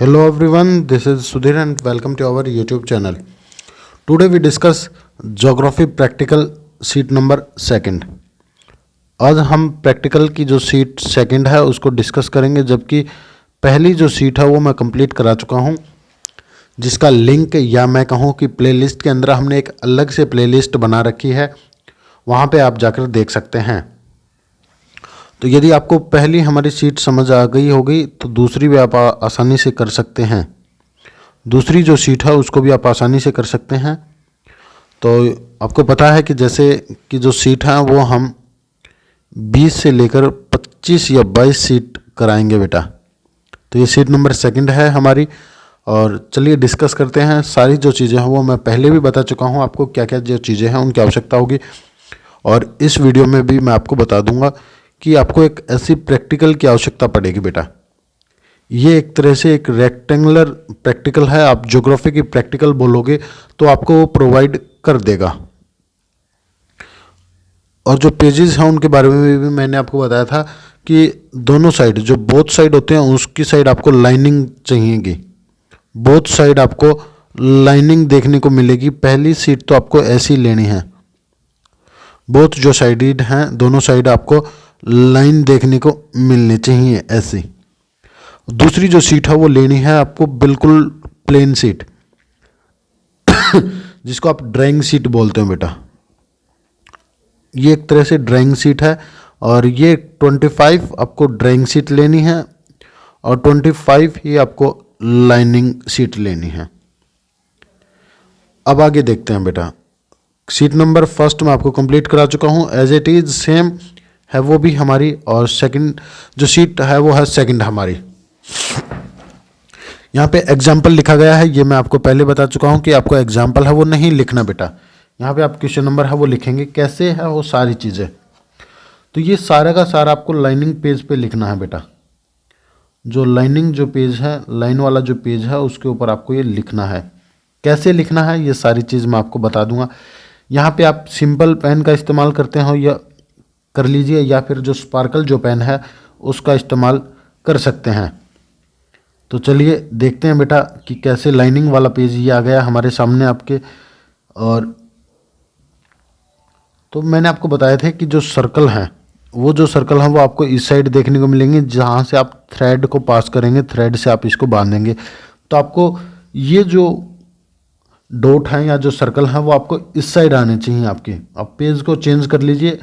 Hello everyone, this is Sudhir and welcome to our YouTube channel. Today we discuss Geography Practical sheet number second. आज हम practical की जो seat second है उसको discuss करेंगे, जबकि पहली जो सीट है वो मैं कंप्लीट करा चुका हूँ, जिसका लिंक या मैं कहूँ कि प्लेलिस्ट के अंदर हमने एक अलग से प्लेलिस्ट बना रखी है, वहाँ पे आप जाकर देख सकते हैं। तो यदि आपको पहली हमारी सीट समझ आ गई होगी तो दूसरी भी आप आसानी से कर सकते हैं। दूसरी जो सीट है उसको भी आप आसानी से कर सकते हैं। तो आपको पता है कि जैसे कि जो सीट है वो हम 20 से लेकर 25 या 22 सीट कराएंगे बेटा। तो ये सीट नंबर सेकंड है हमारी, और चलिए डिस्कस करते हैं। सारी जो चीज़ें हैं वो मैं पहले भी बता चुका हूँ आपको, क्या क्या जो चीज़ें हैं उनकी आवश्यकता होगी, और इस वीडियो में भी मैं आपको बता दूंगा कि आपको एक ऐसी प्रैक्टिकल की आवश्यकता पड़ेगी बेटा। ये एक तरह से एक रेक्टेंगुलर प्रैक्टिकल है, आप ज्योग्राफी की प्रैक्टिकल बोलोगे तो आपको वो प्रोवाइड कर देगा। और जो पेजेस हैं उनके बारे में भी मैंने आपको बताया था कि दोनों साइड, जो बोथ साइड होते हैं उसकी साइड आपको लाइनिंग चाहिएगी। बोथ साइड आपको लाइनिंग देखने को मिलेगी। पहली सीट तो आपको ऐसी लेनी है, बोथ जो साइडेड हैं दोनों साइड आपको लाइन देखने को मिलनी चाहिए ऐसी। दूसरी जो सीट है वो लेनी है आपको बिल्कुल प्लेन सीट जिसको आप ड्राइंग सीट बोलते हो बेटा। ये एक तरह से ड्राइंग सीट है, और ये 25 आपको ड्राइंग सीट लेनी है और 25 ही आपको लाइनिंग सीट लेनी है। अब आगे देखते हैं बेटा। सीट नंबर फर्स्ट मैं आपको कंप्लीट करा चुका हूँ, एज इट इज़ सेम है वो भी हमारी, और सेकंड जो सीट है वो है सेकंड हमारी। यहाँ पे एग्जाम्पल लिखा गया है, ये मैं आपको पहले बता चुका हूँ कि आपको एग्जाम्पल है वो नहीं लिखना बेटा। यहाँ पे आप क्वेश्चन नंबर है वो लिखेंगे, कैसे है वो सारी चीज़ें। तो ये सारा का सारा आपको लाइनिंग पेज पे लिखना है बेटा। जो लाइनिंग जो पेज है, लाइन वाला जो पेज है उसके ऊपर आपको ये लिखना है। कैसे लिखना है ये सारी चीज़ मैं आपको बता दूंगा। यहाँ पे आप सिंपल पेन का इस्तेमाल करते हो या कर लीजिए, या फिर जो स्पार्कल जो पेन है उसका इस्तेमाल कर सकते हैं। तो चलिए देखते हैं बेटा कि कैसे लाइनिंग वाला पेज ये आ गया हमारे सामने आपके। और तो मैंने आपको बताया था कि जो सर्कल हैं, वो जो सर्कल हैं वो आपको इस साइड देखने को मिलेंगे, जहाँ से आप थ्रेड को पास करेंगे, थ्रेड से आप इसको बांधेंगे। तो आपको ये जो डॉट हैं या जो सर्कल हैं वो आपको इस साइड आने चाहिए आपके। आप पेज को चेंज कर लीजिए।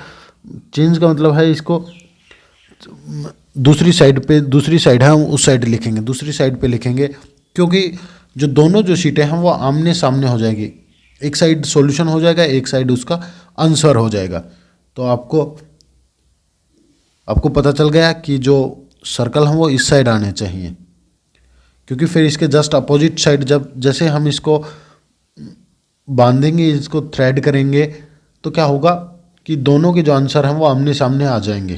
चेंज का मतलब है इसको दूसरी साइड पे, दूसरी साइड है उस साइड लिखेंगे, दूसरी साइड पे लिखेंगे, क्योंकि जो दोनों जो शीटें हैं वो आमने सामने हो जाएगी। एक साइड सॉल्यूशन हो जाएगा, एक साइड उसका आंसर हो जाएगा। तो आपको पता चल गया कि जो सर्कल हैं वो इस साइड आने चाहिए, क्योंकि फिर इसके जस्ट अपोजिट साइड जब जैसे हम इसको बांधेंगे, इसको थ्रेड करेंगे, तो क्या होगा कि दोनों के जो आंसर हैं वो आमने सामने आ जाएंगे।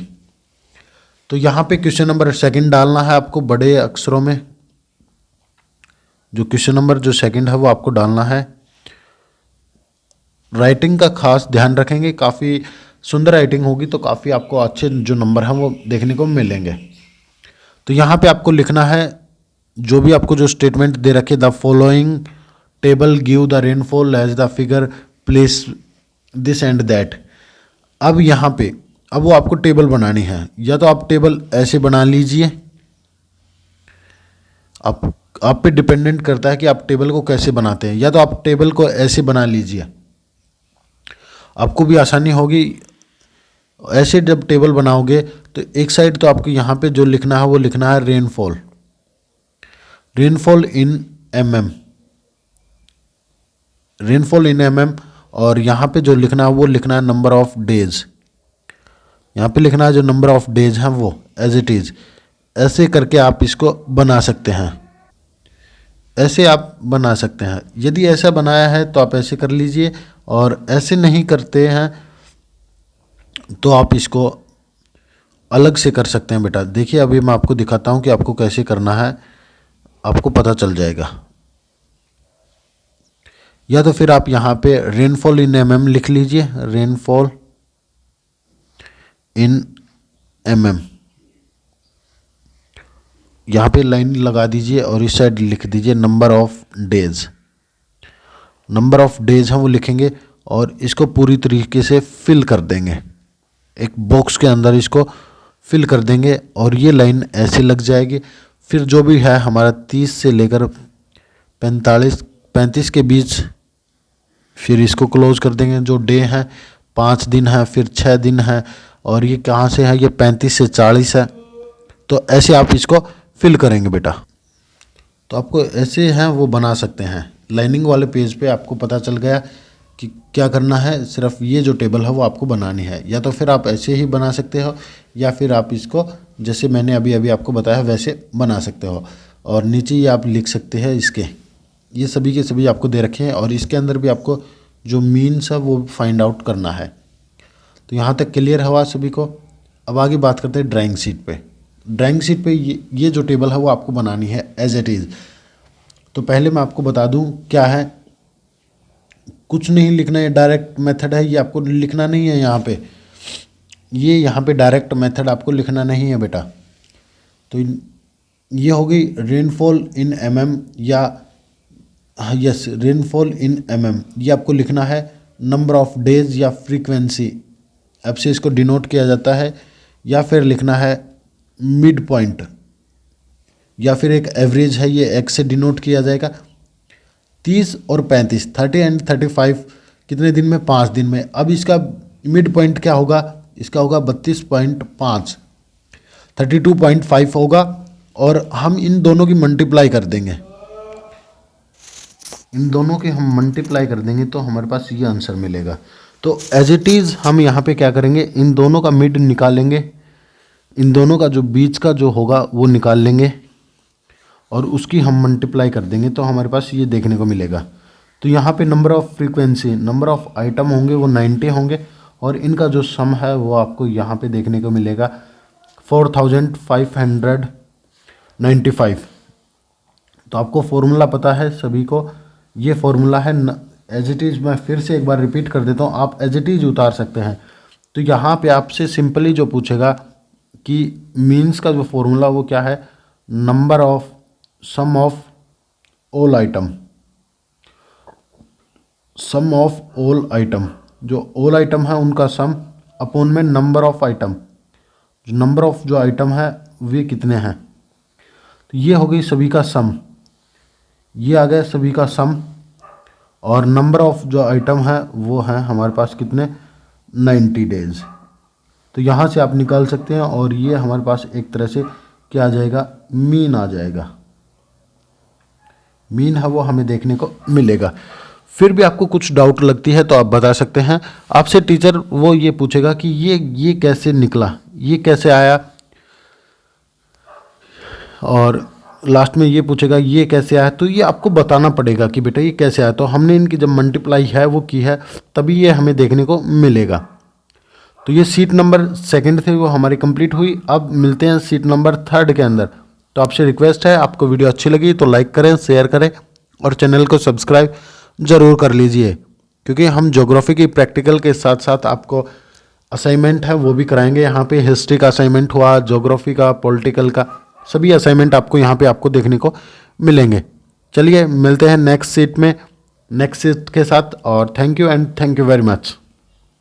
तो यहाँ पे क्वेश्चन नंबर सेकंड डालना है आपको बड़े अक्षरों में। जो क्वेश्चन नंबर जो सेकंड है वो आपको डालना है। राइटिंग का खास ध्यान रखेंगे, काफ़ी सुंदर राइटिंग होगी तो काफ़ी आपको अच्छे जो नंबर हैं वो देखने को मिलेंगे। तो यहाँ पे आपको लिखना है जो भी आपको जो स्टेटमेंट दे रखे, the following table give the rainfall as the figure place this and that. अब यहाँ पे अब वो आपको टेबल बनानी है, या तो आप टेबल ऐसे बना लीजिए, आप पे डिपेंडेंट करता है कि आप टेबल को कैसे बनाते हैं, या तो आप टेबल को ऐसे बना लीजिए, आपको भी आसानी होगी। ऐसे जब टेबल बनाओगे तो एक साइड तो आपको यहाँ पे जो लिखना है वो लिखना है rainfall, rainfall in mm, rainfall in mm, और यहाँ पे जो लिखना है वो लिखना है नंबर ऑफ डेज। यहाँ पे लिखना है जो नंबर ऑफ डेज हैं वो एज इट इज़। ऐसे करके आप इसको बना सकते हैं, ऐसे आप बना सकते हैं। यदि ऐसा बनाया है तो आप ऐसे कर लीजिए, और ऐसे नहीं करते हैं तो आप इसको अलग से कर सकते हैं बेटा। देखिए अभी मैं आपको दिखाता हूँ कि आपको कैसे करना है, आपको पता चल जाएगा। या तो फिर आप यहाँ पे रेनफॉल इन mm लिख लीजिए, रेनफॉल इन mm। यहाँ पे लाइन लगा दीजिए और इस साइड लिख दीजिए number of days. Number of days हम वो लिखेंगे और इसको पूरी तरीके से फिल कर देंगे, एक बॉक्स के अंदर इसको फिल कर देंगे और ये लाइन ऐसे लग जाएगी। फिर जो भी है हमारा 30 से लेकर 35 के बीच, फिर इसको क्लोज कर देंगे। जो डे है 5 दिन है, फिर 6 दिन है, और ये कहाँ से है, ये 35 से 40 है। तो ऐसे आप इसको फिल करेंगे बेटा। तो आपको ऐसे हैं वो बना सकते हैं। लाइनिंग वाले पेज पे आपको पता चल गया कि क्या करना है। सिर्फ ये जो टेबल है वो आपको बनानी है, या तो फिर आप ऐसे ही बना सकते हो, या फिर आप इसको जैसे मैंने अभी अभी आपको बताया वैसे बना सकते हो। और नीचे ये आप लिख सकते हैं इसके, ये सभी के सभी आपको दे रखे हैं, और इसके अंदर भी आपको जो मीन्स है वो फाइंड आउट करना है। तो यहाँ तक क्लियर हुआ सभी को। अब आगे बात करते हैं ड्राइंग शीट पे। ड्राइंग शीट पे ये जो टेबल है वो आपको बनानी है एज इट इज़। तो पहले मैं आपको बता दूं क्या है, कुछ नहीं लिखना है, डायरेक्ट मेथड है, ये आपको लिखना नहीं है यहाँ पे। ये यहाँ पे डायरेक्ट मेथड आपको लिखना नहीं है बेटा। तो ये हो गई रेनफॉल इन mm, या यस रेनफॉल इन mm। ये आपको लिखना है नंबर ऑफ डेज या फ्रीक्वेंसी, अब से इसको डिनोट किया जाता है, या फिर लिखना है मिड पॉइंट, या फिर एक एवरेज है, ये एक्स से डिनोट किया जाएगा। 30 और 35, 30 एंड 35 कितने दिन में, 5 दिन में। अब इसका मिड पॉइंट क्या होगा, इसका होगा 32.5, 32.5 होगा, और हम इन दोनों की मल्टीप्लाई कर देंगे। इन दोनों के हम मल्टीप्लाई कर देंगे तो हमारे पास ये आंसर मिलेगा। तो एज इट इज़ हम यहाँ पे क्या करेंगे, इन दोनों का मिड निकालेंगे, इन दोनों का जो बीच का जो होगा वो निकाल लेंगे, और उसकी हम मल्टीप्लाई कर देंगे तो हमारे पास ये देखने को मिलेगा। तो यहाँ पे number of frequency, number of item होंगे वो 90 होंगे, और इनका जो सम है वो आपको यहाँ पे देखने को मिलेगा 4595। तो आपको फॉर्मूला पता है सभी को, ये फॉर्मूला है एज इट इज़। मैं फिर से एक बार रिपीट कर देता हूँ, आप एज इट इज़ उतार सकते हैं। तो यहाँ पे आपसे सिंपली जो पूछेगा कि मीन्स का जो फॉर्मूला वो क्या है, number of sum of all item, sum of all item, जो ऑल आइटम है उनका सम अपॉन में नंबर ऑफ आइटम, जो नंबर ऑफ जो आइटम है वे कितने हैं। तो ये हो गई सभी का सम, ये आ गया सभी का सम, और नंबर ऑफ जो आइटम है वो है हमारे पास कितने, 90 डेज। तो यहाँ से आप निकाल सकते हैं, और ये हमारे पास एक तरह से क्या आ जाएगा, मीन आ जाएगा। मीन है वो हमें देखने को मिलेगा। फिर भी आपको कुछ डाउट लगती है तो आप बता सकते हैं। आपसे टीचर वो ये पूछेगा कि ये कैसे निकला, ये कैसे आया, और लास्ट में ये पूछेगा ये कैसे आया। तो ये आपको बताना पड़ेगा कि बेटा ये कैसे आया। तो हमने इनकी जब मल्टीप्लाई है वो की है, तभी ये हमें देखने को मिलेगा। तो ये सीट नंबर 2 थी वो हमारी कंप्लीट हुई। अब मिलते हैं सीट नंबर 3 के अंदर। तो आपसे रिक्वेस्ट है, आपको वीडियो अच्छी लगी तो लाइक करें, शेयर करें, और चैनल को सब्सक्राइब ज़रूर कर लीजिए, क्योंकि हम ज्योग्राफी की प्रैक्टिकल के साथ साथ आपको असाइनमेंट है वो भी कराएंगे। यहाँ पे हिस्ट्री का असाइनमेंट हुआ, ज्योग्राफी का, पॉलिटिकल का, सभी असाइनमेंट आपको यहाँ पे आपको देखने को मिलेंगे। चलिए मिलते हैं नेक्स्ट सीट में, नेक्स्ट सीट के साथ, और thank you and thank you very much.